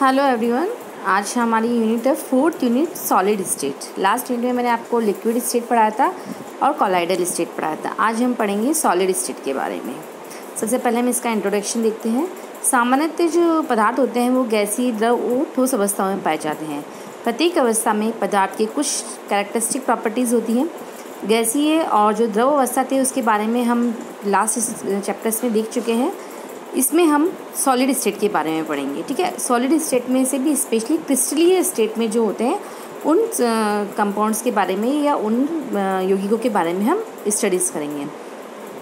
Hello everyone. आज हमारी unit है fourth unit solid state. Last unit में मैंने आपको लिक्विड स्टेट पढ़ाया था और कॉलाइडल स्टेट पढ़ाया था। आज हम पढ़ेंगे सॉलिड स्टेट के बारे में। सबसे पहले हम इसका इंट्रोडक्शन देखते हैं। सामान्यतः जो पदार्थ होते हैं वो गैसीय, द्रव और ठोस अवस्थाओं में पाए जाते हैं। प्रत्येक अवस्था में पदार्थ की कुछ कैरेक्टरिस्टिक प्रॉपर्टीज़ होती हैं। गैसीय और जो द्रव अवस्था थी उसके बारे में हम लास्ट चैप्टर्स में देख चुके हैं। इसमें हम सॉलिड स्टेट के बारे में पढ़ेंगे। ठीक है, सॉलिड स्टेट में से भी स्पेशली क्रिस्टलीय स्टेट में जो होते हैं उन कंपाउंड्स के बारे में या उन यौगिकों के बारे में हम स्टडीज़ करेंगे।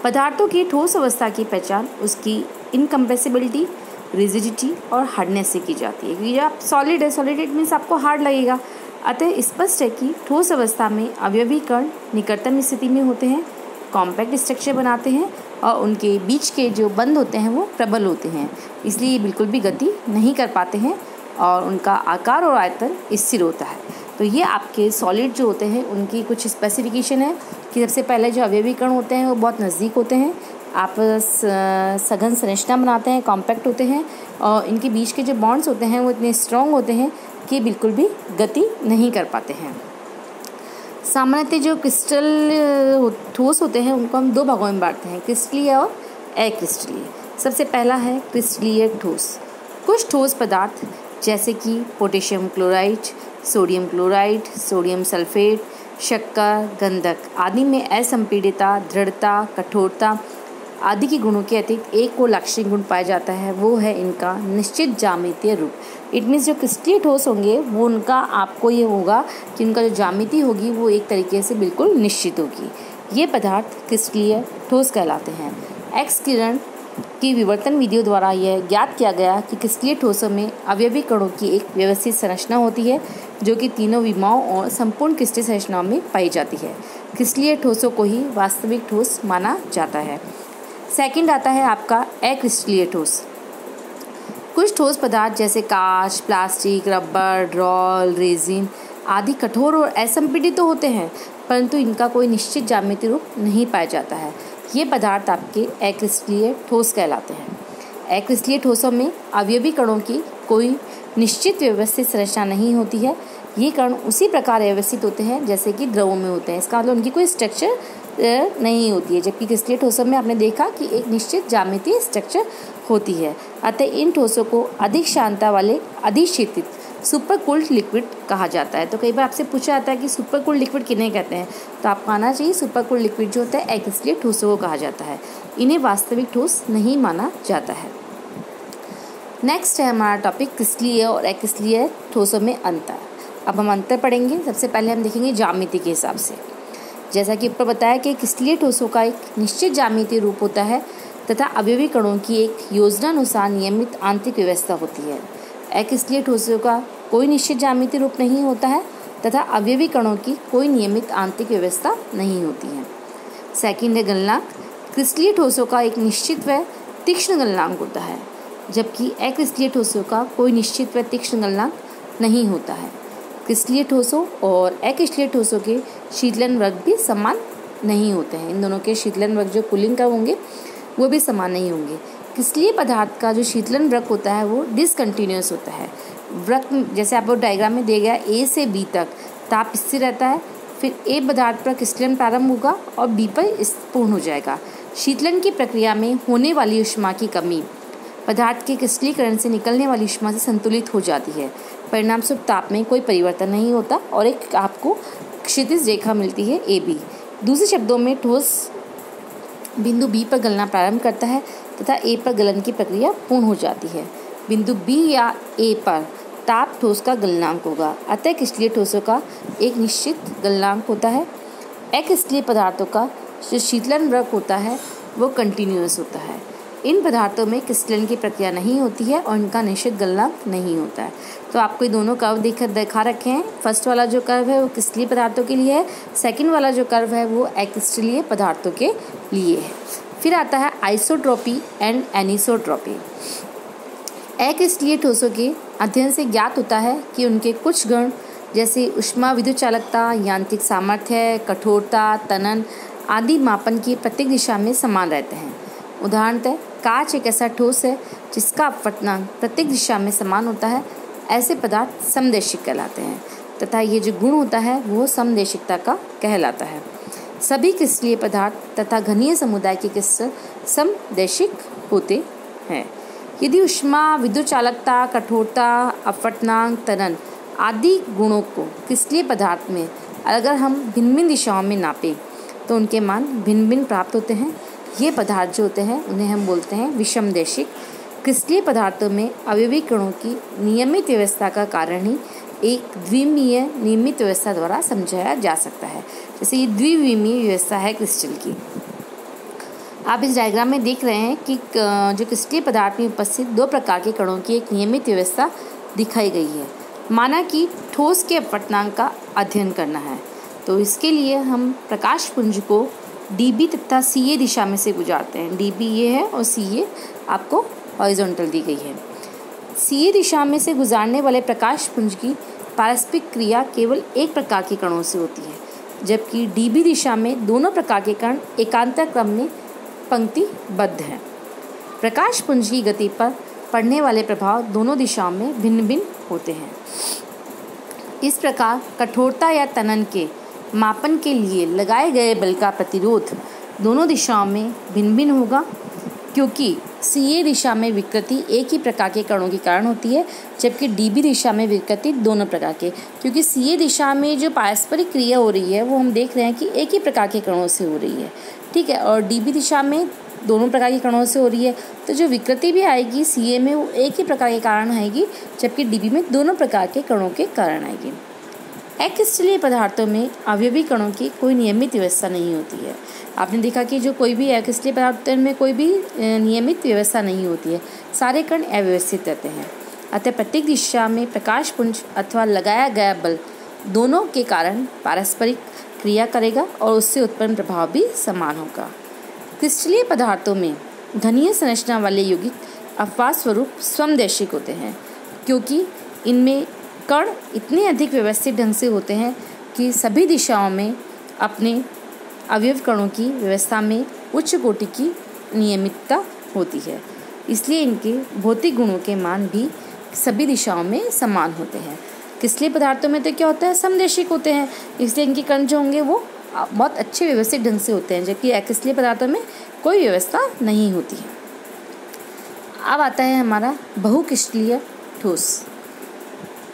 पदार्थों की ठोस अवस्था की पहचान उसकी इनकम्प्रेसिबिलिटी, रिजिडिटी और हार्डनेस से की जाती है। क्योंकि जब सॉलिड है, सॉलिड मीन्स आपको हार्ड लगेगा। अतः स्पष्ट है कि ठोस अवस्था में अवयवी कण निकटतम स्थिति में होते हैं, कॉम्पैक्ट स्ट्रक्चर बनाते हैं और उनके बीच के जो बंध होते हैं वो प्रबल होते हैं, इसलिए बिल्कुल भी गति नहीं कर पाते हैं और उनका आकार और आयतन स्थिर होता है। तो ये आपके सॉलिड जो होते हैं उनकी कुछ स्पेसिफिकेशन है कि सबसे पहले जो अवयवी कण होते हैं वो बहुत नज़दीक होते हैं, आपस सघन संरचना बनाते हैं, कॉम्पैक्ट होते हैं और इनके बीच के जो बॉन्ड्स होते हैं वो इतने स्ट्रॉन्ग होते हैं कि बिल्कुल भी गति नहीं कर पाते हैं। सामान्यतः जो क्रिस्टल ठोस होते हैं उनको हम दो भागों में बांटते हैं, क्रिस्टलीय और अक्रिस्टलीय। सबसे पहला है क्रिस्टलीय ठोस। कुछ ठोस पदार्थ जैसे कि potassium chloride, sodium chloride, sodium sulphate, शक्कर, गंधक आदि में असंपीडितता, दृढ़ता, कठोरता आदि के गुणों के अतिरिक्त एक को लाक्षणिक गुण पाया जाता है, वो है इनका निश्चित ज्यामितीय रूप। इट मीन्स जो क्रिस्टलीय ठोस होंगे वो उनका आपको ये होगा कि उनका जो ज्यामिति होगी वो एक तरीके से बिल्कुल निश्चित होगी। ये पदार्थ क्रिस्टलीय ठोस कहलाते हैं। एक्स किरण की विवर्तन विधियों द्वारा यह ज्ञात किया गया कि क्रिस्टलीय ठोसों में अवयवी कणों की एक व्यवस्थित संरचना होती है जो कि तीनों विमाओं और संपूर्ण क्रिस्टलीय संरचनाओं में पाई जाती है। क्रिस्टलीय ठोसों को ही वास्तविक ठोस माना जाता है। सेकंड आता है आपका अक्रिस्टलीय ठोस। कुछ ठोस पदार्थ जैसे कांच, प्लास्टिक, रबर, रॉल, रेजिन आदि कठोर और असंपीडित तो होते हैं, परंतु इनका कोई निश्चित ज्यामितीय रूप नहीं पाया जाता है। ये पदार्थ आपके अक्रिस्टलीय ठोस कहलाते हैं। अक्रिस्टलीय ठोसों में अवयवी कणों की कोई निश्चित व्यवस्थित संरचना नहीं होती है। ये कण उसी प्रकार व्यवस्थित होते हैं जैसे कि द्रवों में होते हैं। इसका मतलब उनकी कोई स्ट्रक्चर नहीं होती है, जबकि क्रिस्टलीय ठोसों में आपने देखा कि एक निश्चित ज्यामितीय स्ट्रक्चर होती है। अतः इन ठोसों को अधिक शांतता वाले अधिशीतित सुपर कूल्ड लिक्विड कहा जाता है। तो कई बार आपसे पूछा जाता है कि सुपर कूल्ड लिक्विड किन्हें कहते हैं, तो आपको आना चाहिए सुपर कूल्ड लिक्विड जो होता है अक्रिस्टलीय ठोसों को कहा जाता है। इन्हें वास्तविक ठोस नहीं माना जाता है। नेक्स्ट है हमारा टॉपिक क्रिस्टलीय और अक्रिस्टलीय ठोसों में अंतर। अब हम अंतर पढ़ेंगे। सबसे पहले हम देखेंगे ज्यामिति के हिसाब से। जैसा कि ऊपर बताया कि क्रिस्टलीय ठोसों का एक निश्चित ज्यामितीय रूप होता है तथा अवयवी कणों की एक योजनानुसार नियमित आंतरिक व्यवस्था होती है। अक्रिस्टलीय ठोसों का कोई निश्चित ज्यामितीय रूप नहीं होता है तथा अवयवी कणों की कोई नियमित आंतरिक व्यवस्था नहीं होती है। सेकंड है गलनांक। क्रिस्टलीय ठोसों का एक निश्चित व तीक्ष्ण गलनांक होता है, जबकि अक्रिस्टलीय ठोसों का कोई निश्चित व तीक्ष्ण गलनांक नहीं होता है। क्रिस्टलीय ठोसों और अक्रिस्टलीय ठोसों के शीतलन वर्ग भी समान नहीं होते हैं। इन दोनों के शीतलन वर्ग जो कूलिंग का होंगे वो भी समान नहीं होंगे। क्रिस्टलीय पदार्थ का जो शीतलन वृत्त होता है वो डिसकंटिन्यूअस होता है। वृत्त जैसे आपको डायग्राम में दिया गया ए से बी तक ताप स्थिर रहता है, फिर ए पदार्थ पर क्रिस्टलन प्रारंभ होगा और बी पर पूर्ण हो जाएगा। शीतलन की प्रक्रिया में होने वाली ऊष्मा की कमी पदार्थ के क्रिस्टलीकरण से निकलने वाली ऊष्मा से संतुलित हो जाती है। परिणामस्वरूप ताप में कोई परिवर्तन नहीं होता और एक आपको क्षैतिज रेखा मिलती है ए बी। दूसरे शब्दों में ठोस बिंदु बी पर गलना प्रारंभ करता है तथा ए पर गलन की प्रक्रिया पूर्ण हो जाती है। बिंदु बी या ए पर ताप ठोस का गलनांक होगा। अतः क्रिस्टलीय ठोसों का एक निश्चित गलनांक होता है। अक्रिस्टलीय पदार्थों का जो शीतलन वृत्त होता है वो कंटिन्यूअस होता है। इन पदार्थों में क्रिस्टलन की प्रक्रिया नहीं होती है और इनका निश्चित गलनांक नहीं होता है। तो आपको ये दोनों कर्व दिखा रखे हैं। फर्स्ट वाला जो कर्व है वो क्रिस्टलीय पदार्थों के लिए है, सेकंड वाला जो कर्व है वो अक्रिस्टलीय पदार्थों के लिए है। फिर आता है आइसोट्रोपी एंड एनिसोट्रोपी। अक्रिस्टलीय ठोसों के अध्ययन से ज्ञात होता है कि उनके कुछ गुण जैसे ऊष्मा विद्युत चालकता, यांत्रिक सामर्थ्य, कठोरता, तनन आदि मापन की प्रत्येक दिशा में समान रहते हैं। उदाहरणतः कांच एक ऐसा ठोस है जिसका अपवर्तनांक प्रत्येक दिशा में समान होता है ऐसे पदार्थ समदैशिक कहलाते हैं तथा ये जो गुण होता है वो समदैशिकता का कहलाता है। सभी क्रिस्टलीय पदार्थ तथा घनीय समुदाय के क्रिस्टल समदैशिक होते हैं। यदि ऊष्मा, विद्युत चालकता, कठोरता, अपवर्तनांक, त्वरण आदि गुणों को क्रिस्टलीय पदार्थ में अगर हम भिन्न भिन्न दिशाओं में नापें तो उनके मान भिन्न भिन्न प्राप्त होते हैं। ये पदार्थ जो होते हैं उन्हें हम बोलते हैं विषमदैशिक। क्रिस्टलीय पदार्थों में अवयवी कणों की नियमित व्यवस्था का कारण ही एक द्विविमीय नियमित व्यवस्था द्वारा समझाया जा सकता है। जैसे ये द्विविमीय व्यवस्था है क्रिस्टल की। आप इस डायग्राम में देख रहे हैं कि जो क्रिस्टलीय पदार्थ में उपस्थित दो प्रकार के कणों की एक नियमित व्यवस्था दिखाई गई है। माना कि ठोस के अपवर्तनांक का अध्ययन करना है तो इसके लिए हम प्रकाश पुंज को डीबी तथा सीए दिशा में से गुजारते हैं। डीबी ये है और सीए आपको हॉरिजॉन्टल दी गई है। सीए दिशा में से गुजारने वाले प्रकाश पुंज की पारस्परिक क्रिया केवल एक प्रकार के कणों से होती है, जबकि डीबी दिशा में दोनों प्रकार के कण एकांतर क्रम में पंक्तिबद्ध हैं। प्रकाश पुंज की गति पर पड़ने वाले प्रभाव दोनों दिशाओं में भिन्न भिन्न होते हैं। इस प्रकार कठोरता या तनन के मापन के लिए लगाए गए बल का प्रतिरोध दोनों दिशाओं में भिन्न भिन्न होगा, क्योंकि सीए दिशा में विकृति एक ही प्रकार के कणों के कारण होती है, जबकि डीबी दिशा में विकृति दोनों प्रकार के। क्योंकि सीए दिशा में जो पारस्परिक क्रिया हो रही है वो हम देख रहे हैं कि एक ही प्रकार के कणों से हो रही है, ठीक है, और डीबी दिशा में दोनों प्रकार के कणों से हो रही है। तो जो विकृति भी आएगी सीए में वो एक ही प्रकार के कारण आएगी, जबकि डीबी में दोनों प्रकार के कणों के कारण आएगी। अक्रिस्टलीय पदार्थों में अवयवी कणों की कोई नियमित व्यवस्था नहीं होती है। आपने देखा कि जो कोई भी अक्रिस्टलीय पदार्थों में कोई भी नियमित व्यवस्था नहीं होती है, सारे कण अव्यवस्थित रहते हैं। अतः प्रत्येक दिशा में प्रकाश पुंज अथवा लगाया गया बल दोनों के कारण पारस्परिक क्रिया करेगा और उससे उत्पन्न प्रभाव भी समान होगा। क्रिस्टलीय पदार्थों में घनीय संरचना वाले यौगिक अपवाद स्वरूप समदैशिक होते हैं, क्योंकि इनमें कण इतने अधिक व्यवस्थित ढंग से होते हैं कि सभी दिशाओं में अपने अवयव कणों की व्यवस्था में उच्च कोटि की नियमितता होती है। इसलिए इनके भौतिक गुणों के मान भी सभी दिशाओं में समान होते हैं। क्रिस्टलीय पदार्थों में तो क्या होता है, समदैशिक होते हैं, इसलिए इनके कण जो होंगे वो बहुत अच्छे व्यवस्थित ढंग से होते हैं, जबकि अक्रिस्टलीय पदार्थों में कोई व्यवस्था नहीं होती है। अब आता है हमारा बहुक्रिस्टलीय ठोस।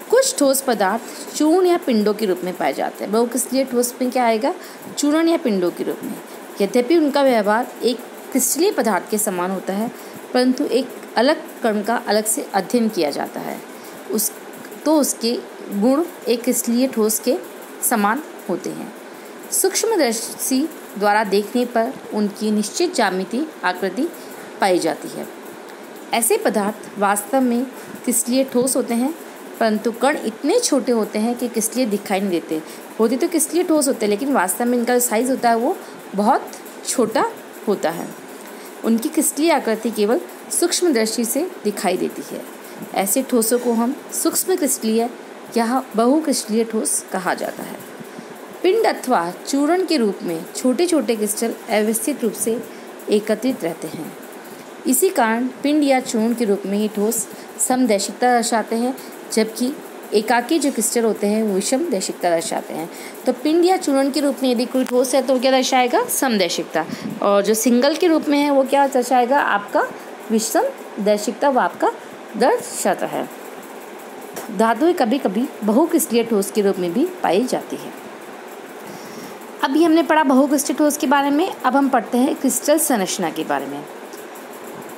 कुछ ठोस पदार्थ चूर्ण या पिंडों के रूप में पाए जाते हैं। बहुक्रिस्टलीय ठोस में क्या आएगा, चूर्ण या पिंडों के रूप में। यद्यपि उनका व्यवहार एक क्रिस्टलीय पदार्थ के समान होता है, परंतु एक अलग कण का अलग से अध्ययन किया जाता है उसके गुण एक क्रिस्टलीय ठोस के समान होते हैं। सूक्ष्मदर्शी द्वारा देखने पर उनकी निश्चित ज्यामिति आकृति पाई जाती है। ऐसे पदार्थ वास्तव में क्रिस्टलीय ठोस होते हैं, परंतु कण इतने छोटे होते हैं कि क्रिस्टलीय दिखाई नहीं देते। होते तो क्रिस्टलीय ठोस होते हैं, लेकिन वास्तव में इनका साइज़ होता है वो बहुत छोटा होता है। उनकी क्रिस्टलीय आकृति केवल सूक्ष्मदर्शी से दिखाई देती है। ऐसे ठोसों को हम सूक्ष्म क्रिस्टलीय या बहुक्रिस्टलीय ठोस कहा जाता है। पिंड अथवा चूर्ण के रूप में छोटे छोटे क्रिस्टल अव्यवस्थित रूप से एकत्रित रहते हैं। इसी कारण पिंड या चूर्ण के रूप में ये ठोस समदैशिकता दर्शाते हैं, जबकि एकाकी जो क्रिस्टल होते हैं वो विषमदैशिकता दर्शाते हैं। तो पिंड या चूर्ण के रूप में यदि कोई ठोस है तो क्या दर्शाएगा, समदैशिकता, और जो सिंगल के रूप में है वो क्या दर्शाएगा, आपका विषमदैशिकता वो आपका दर्शाता है। धातुएं कभी कभी बहुक्रिस्टलीय ठोस के रूप में भी पाई जाती है। अभी हमने पढ़ा बहुक्रिस्टलीय ठोस के बारे में, अब हम पढ़ते हैं क्रिस्टल संरचना के बारे में।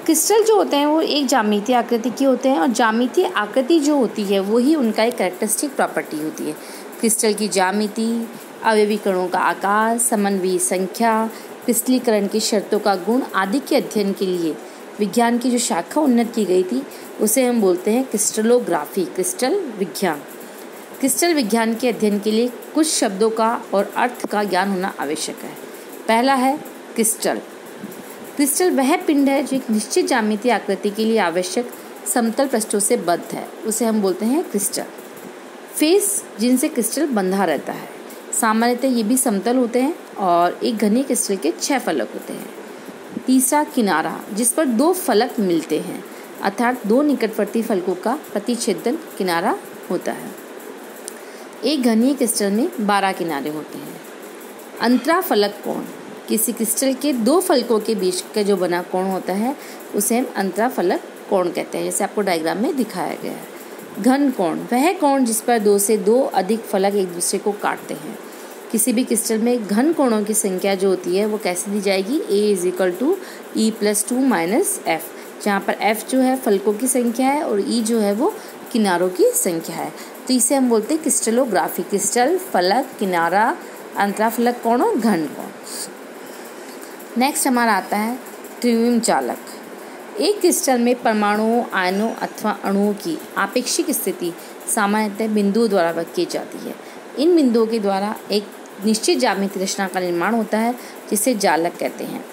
क्रिस्टल जो होते हैं वो एक ज्यामितीय आकृति के होते हैं, और ज्यामितीय आकृति जो होती है वही उनका एक कैरेक्टरिस्टिक प्रॉपर्टी होती है। क्रिस्टल की ज्यामिति, अवयवी कणों का आकार, समन्वयी संख्या, क्रिस्टलीकरण की शर्तों का गुण आदि के अध्ययन के लिए विज्ञान की जो शाखा उन्नत की गई थी उसे हम बोलते हैं क्रिस्टलोग्राफी, क्रिस्टल विज्ञान। क्रिस्टल विज्ञान के अध्ययन के लिए कुछ शब्दों का और अर्थ का ज्ञान होना आवश्यक है। पहला है क्रिस्टल। क्रिस्टल वह पिंड है जो एक निश्चित ज्यामितीय आकृति के लिए आवश्यक समतल पृष्ठों से बद्ध है, उसे हम बोलते हैं क्रिस्टल। फेस जिनसे क्रिस्टल बंधा रहता है, सामान्यतः ये भी समतल होते हैं और एक घनी क्रिस्टल के 6 फलक होते हैं। तीसरा किनारा, जिस पर 2 फलक मिलते हैं, अर्थात 2 निकटवर्ती फलकों का प्रतिच्छेदन किनारा होता है। एक घनीय क्रिस्टल में 12 किनारे होते हैं। अंतराफलक कोण, किसी क्रिस्टल के 2 फलकों के बीच का जो बना कोण होता है उसे हम अंतराफलक कोण कहते हैं, जैसे आपको डायग्राम में दिखाया गया है। घन कोण, वह कोण जिस पर 2 से 2 अधिक फलक एक दूसरे को काटते हैं। किसी भी क्रिस्टल में घन कोणों की संख्या जो होती है वो कैसे दी जाएगी, A = E+2 - F, जहाँ पर F जो है फलकों की संख्या है और E जो है वो किनारों की संख्या है। तो इसे हम बोलते हैं क्रिस्टलोग्राफी। क्रिस्टल, फलक, किनारा, अंतराफलक कोण और घन कोण। नेक्स्ट हमारा आता है त्रिविम चालक। एक क्रिस्टल में परमाणुओं, आयनों अथवा अणुओं की आपेक्षिक स्थिति सामान्यतः बिंदुओं द्वारा व्यक्त की जाती है। इन बिंदुओं के द्वारा एक निश्चित ज्यामितीय रचना का निर्माण होता है जिसे जालक कहते हैं।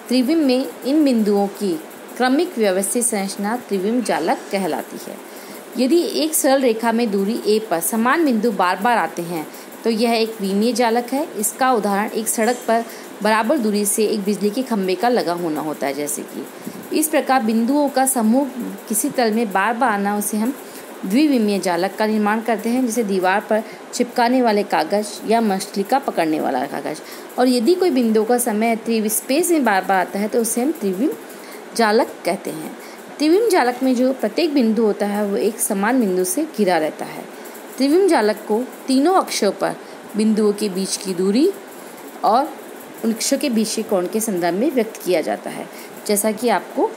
त्रिविम में इन बिंदुओं की क्रमिक व्यवस्थित संरचना त्रिविम जालक कहलाती है। यदि एक सरल रेखा में दूरी A पर समान बिंदु बार बार आते हैं तो यह एक विमीय जालक है। इसका उदाहरण एक सड़क पर बराबर दूरी से एक बिजली के खंभे का लगा होना होता है। जैसे कि इस प्रकार बिंदुओं का समूह किसी तल में बार बार आना, उसे हम द्विविमीय जालक का निर्माण करते हैं, जैसे दीवार पर चिपकाने वाले कागज या मछलिका पकड़ने वाला कागज। और यदि कोई बिंदु का समय त्रिस्पेस में बार बार आता है तो उसे हम त्रिविम जालक कहते हैं। त्रिविम जालक में जो प्रत्येक बिंदु होता है वो एक समान बिंदु से घिरा रहता है। त्रिविम जालक को तीनों अक्षों पर बिंदुओं के बीच की दूरी और उन अक्षों के बीच के कोण के संदर्भ में व्यक्त किया जाता है। जैसा कि आपको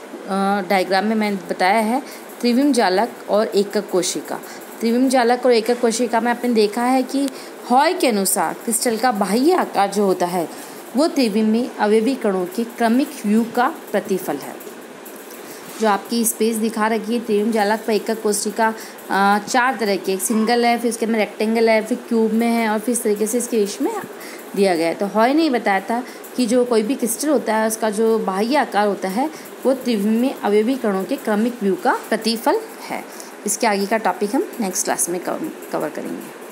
डायग्राम में मैंने बताया है, त्रिविम जालक और एकक कोशिका। त्रिविम जालक और एकक कोशिका में आपने देखा है कि हॉय के अनुसार क्रिस्टल का बाह्य आकार जो होता है वो त्रिविम में अवयवी कणों के क्रमिक व्यू का प्रतिफल है। जो आपकी स्पेस दिखा रखी है त्रिविम जालक पर एकक कोशिका 4 तरह की, एक सिंगल है, फिर इसके अंदर रेक्टेंगल है, फिर क्यूब में है और फिर इस तरीके से इसके बीच में दिया गया है। तो हॉय ने ही बताया था कि जो कोई भी क्रिस्टल होता है उसका जो बाह्य आकार होता है वो त्रिविम में अवयवी कणों के क्रमिक व्यू का प्रतिफल है। इसके आगे का टॉपिक हम नेक्स्ट क्लास में कवर करेंगे।